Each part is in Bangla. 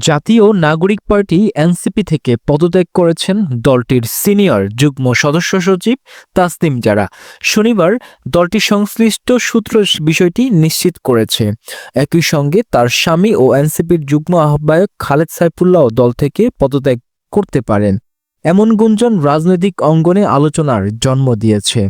জাতীয় নাগরিক পার্টি এনসিপি থেকে পদত্যাগ করেছেন দলটির সিনিয়র যুগ্ম সদস্য সচিব তাসনিম জারা। শনিবার দলটির সংশ্লিষ্ট সূত্র বিষয়টি নিশ্চিত করেছে। একই সঙ্গে তার স্বামী ও এনসিপির যুগ্ম আহ্বায়ক খালেদ সাইফুল্লাহ দল থেকে পদত্যাগ করতে পারেন, এমন গুঞ্জন রাজনৈতিক অঙ্গনে আলোচনার জন্ম দিয়েছে।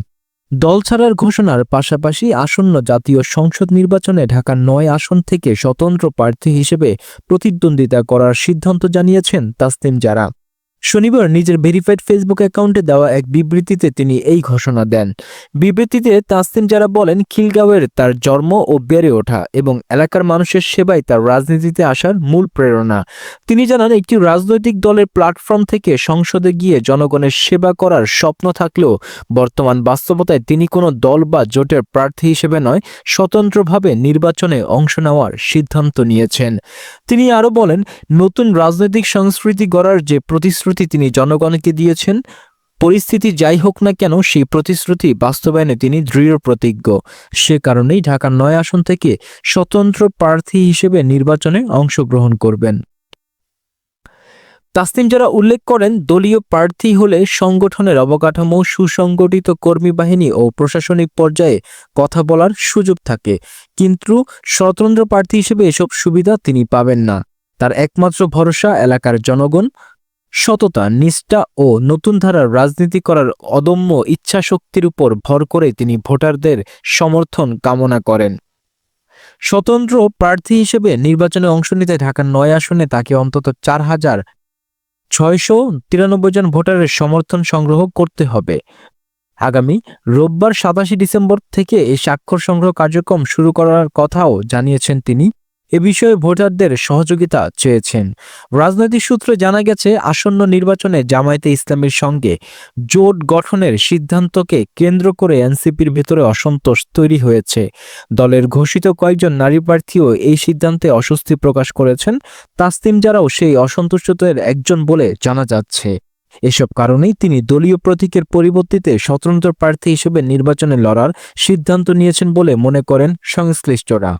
দল ছাড়ার ঘোষণার পাশাপাশি আসন্ন জাতীয় সংসদ নির্বাচনে ঢাকার ৯ আসন থেকে স্বতন্ত্র প্রার্থী হিসেবে প্রতিদ্বন্দ্বিতা করার সিদ্ধান্ত জানিয়েছেন তাসনিম জারা। শনিবার নিজের ভেরিফাইড ফেসবুক অ্যাকাউন্টে দেওয়া এক বিবৃতিতে তিনি এই ঘোষণা দেন। বিবৃতিতে তাসনিম জারা বলেন, খিলগাঁওয়ের তার জন্ম ও বেড়ে ওঠা এবং এলাকার মানুষের সেবাই তার রাজনীতিতে আসার মূল প্রেরণা। তিনি জানান, একটি রাজনৈতিক দলের প্ল্যাটফর্ম থেকে সংসদে গিয়ে জনগণের সেবা করার স্বপ্ন থাকলেও বর্তমান বাস্তবতায় তিনি কোনো দল বা জোটের প্রার্থী হিসেবে নয়, স্বতন্ত্রভাবে নির্বাচনে অংশ নেওয়ার সিদ্ধান্ত নিয়েছেন। তিনি আরও বলেন, নতুন রাজনৈতিক সংস্কৃতি গড়ার যে প্রতিশ্রুতি তিনি জনগণকে দিয়েছেন, পরিস্থিতি যাই হোক না কেন সেই প্রতিশ্রুতি বাস্তবায়নে তিনি দৃঢ় প্রতিজ্ঞ। সে কারণেই ঢাকার ৯ আসন থেকে স্বতন্ত্র প্রার্থী হিসেবে নির্বাচনে অংশগ্রহণ করবেন। তাসনিম জারা উল্লেখ করেন, দলীয় প্রার্থী হলে সংগঠনের অবকাঠামো, সুসংগঠিত কর্মী বাহিনী ও প্রশাসনিক পর্যায়ে কথা বলার সুযোগ থাকে, কিন্তু স্বতন্ত্র প্রার্থী হিসেবে এসব সুবিধা তিনি পাবেন না। তার একমাত্র ভরসা এলাকার জনগণ। সততা, নিষ্ঠা ও নতুন ধারার রাজনীতি করার অদম্য ইচ্ছাশক্তির উপর ভর করে তিনি ভোটারদের সমর্থন কামনা করেন। স্বতন্ত্র প্রার্থী হিসেবে নির্বাচনে অংশ নিতে ঢাকার ৯ আসনে তাকে অন্তত ৪,৬৯৩ জন ভোটারের সমর্থন সংগ্রহ করতে হবে। আগামী রোববার ২৭ ডিসেম্বর থেকে এই স্বাক্ষর সংগ্রহ কার্যক্রম শুরু করার কথাও জানিয়েছেন তিনি। এ বিষয়ে ভোটারদের সহযোগিতা চেয়েছেন। রাজনৈতিক সূত্রে জানা গেছে, আসন্ন নির্বাচনে জামায়াতে ইসলামীর সঙ্গে জোট গঠনের সিদ্ধান্তকে কেন্দ্র করে এনসিপির ভেতরে অসন্তোষ তৈরি হয়েছে। দলের ঘোষিত কয়েকজন নারী প্রার্থীও এই সিদ্ধান্তে অস্বস্তি প্রকাশ করেছেন। তাসনিম জারাও সেই অসন্তুষ্টদের একজন বলে জানা যাচ্ছে। এসব কারণেই তিনি দলীয় প্রতীকের পরিবর্তিতে স্বতন্ত্র প্রার্থী হিসেবে নির্বাচনে লড়ার সিদ্ধান্ত নিয়েছেন বলে মনে করেন সংশ্লিষ্টরা।